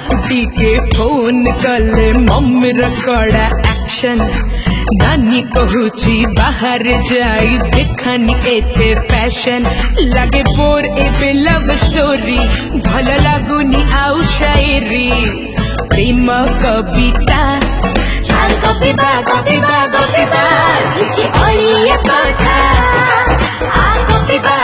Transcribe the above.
कुटी के फोन कले मम्मी कड़ा एक्शन नानी कहूची बाहर जाई देखानी एते फैशन लगे बोर एबे लव स्टोरी भल लागुनी आउ शायरी प्रेम कविता चाल गपिबा गपिबा गपिबा किछि अड़िए कथा आ गपिबा